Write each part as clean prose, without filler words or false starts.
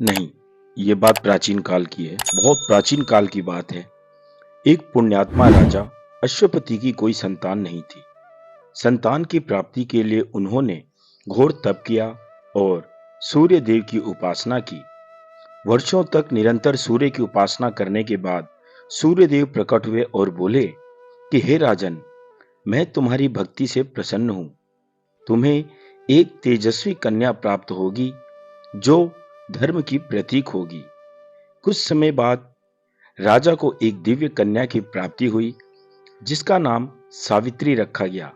नहीं, ये बात प्राचीन काल की है, बहुत प्राचीन काल की बात है। एक पुण्यात्मा राजा अश्वपति की कोई संतान नहीं थी। संतान की प्राप्ति के लिए उन्होंने घोर तप किया और सूर्य देव की उपासना की। वर्षों तक निरंतर सूर्य की उपासना करने के बाद सूर्य देव प्रकट हुए और बोले कि हे राजन, मैं तुम्हारी भक्ति से प्रसन्न हूं। तुम्हें एक तेजस्वी कन्या प्राप्त होगी जो धर्म की प्रतीक होगी। कुछ समय बाद राजा को एक दिव्य कन्या की प्राप्ति हुई जिसका नाम सावित्री रखा गया।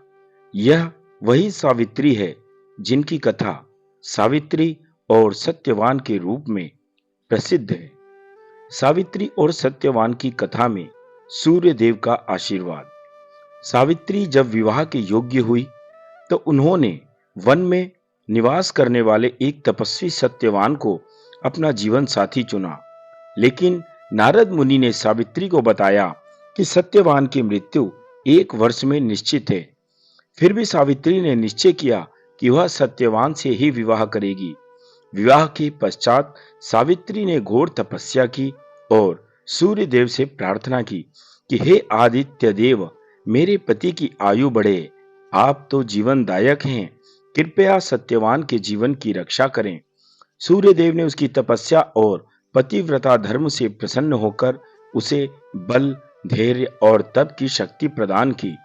यह वही सावित्री है जिनकी कथा सावित्री और सत्यवान के रूप में प्रसिद्ध है। सावित्री और सत्यवान की कथा में सूर्य देव का आशीर्वाद। सावित्री जब विवाह के योग्य हुई तो उन्होंने वन में निवास करने वाले एक तपस्वी सत्यवान को अपना जीवन साथी चुना। लेकिन नारद मुनि ने सावित्री को बताया कि सत्यवान की मृत्यु 1 वर्ष में निश्चित है। फिर भी सावित्री ने निश्चय किया कि वह सत्यवान से ही विवाह करेगी। विवाह के पश्चात सावित्री ने घोर तपस्या की और सूर्य देव से प्रार्थना की कि हे आदित्य देव, मेरे पति की आयु बढ़े। आप तो जीवनदायक हैं, कृपया सत्यवान के जीवन की रक्षा करें। सूर्य देव ने उसकी तपस्या और पतिव्रता धर्म से प्रसन्न होकर उसे बल, धैर्य और तप की शक्ति प्रदान की।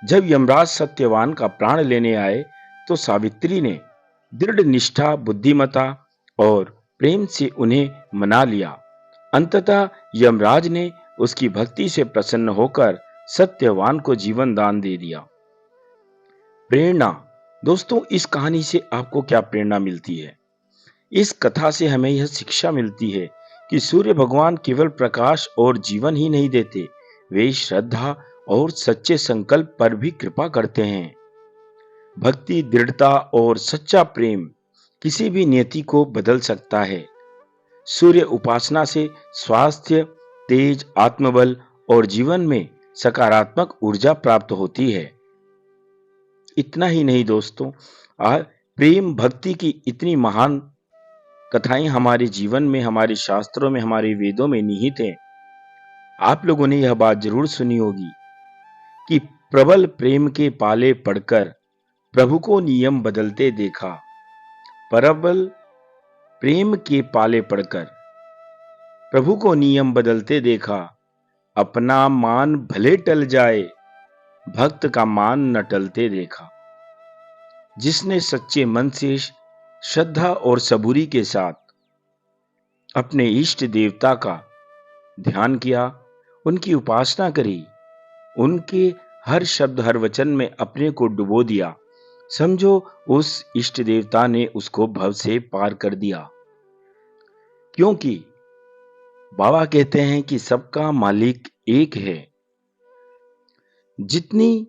जब यमराज सत्यवान का प्राण लेने आए तो सावित्री ने दृढ़ निष्ठा, बुद्धिमता और प्रेम से उन्हें मना लिया। अंततः यमराज ने उसकी भक्ति से प्रसन्न होकर सत्यवान को जीवन दान दे दिया। प्रेरणा। दोस्तों, इस कहानी से आपको क्या प्रेरणा मिलती है? इस कथा से हमें यह शिक्षा मिलती है कि सूर्य भगवान केवल प्रकाश और जीवन ही नहीं देते, वे श्रद्धा और सच्चे संकल्प पर भी कृपा करते हैं। भक्ति, दृढ़ता और सच्चा प्रेम किसी भी नियति को बदल सकता है। सूर्य उपासना से स्वास्थ्य, तेज, आत्मबल और जीवन में सकारात्मक ऊर्जा प्राप्त होती है। इतना ही नहीं दोस्तों, प्रेम भक्ति की इतनी महान कथाएं हमारे जीवन में, हमारे शास्त्रों में, हमारे वेदों में निहित हैं। आप लोगों ने यह बात जरूर सुनी होगी कि प्रबल प्रेम के पाले पड़कर प्रभु को नियम बदलते देखा। प्रबल प्रेम के पाले पड़कर प्रभु को नियम बदलते देखा। अपना मान भले टल जाए, भक्त का मान न टलते देखा। जिसने सच्चे मन से, श्रद्धा और सबूरी के साथ अपने इष्ट देवता का ध्यान किया, उनकी उपासना करी, उनके हर शब्द हर वचन में अपने को डुबो दिया, समझो उस इष्ट देवता ने उसको भव से पार कर दिया। क्योंकि बाबा कहते हैं कि सबका मालिक एक है। जितनी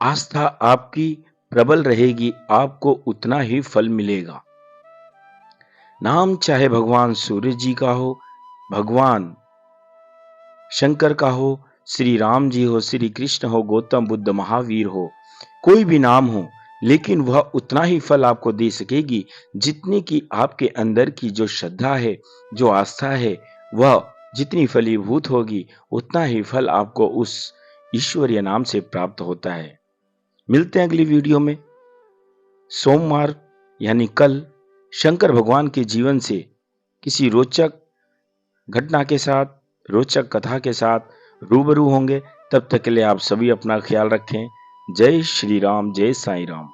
आस्था आपकी प्रबल रहेगी, आपको उतना ही फल मिलेगा। नाम चाहे भगवान सूर्य जी का हो, भगवान शंकर का हो, श्री राम जी हो, श्री कृष्ण हो, गौतम बुद्ध, महावीर हो, कोई भी नाम हो, लेकिन वह उतना ही फल आपको दे सकेगी जितनी की आपके अंदर की जो श्रद्धा है, जो आस्था है, वह जितनी फलीभूत होगी उतना ही फल आपको उस ईश्वरीय नाम से प्राप्त होता है। मिलते हैं अगली वीडियो में सोमवार यानी कल शंकर भगवान के जीवन से किसी रोचक घटना के साथ, रोचक कथा के साथ रूबरू होंगे। तब तक के लिए आप सभी अपना ख्याल रखें। जय श्री राम, जय साईं राम।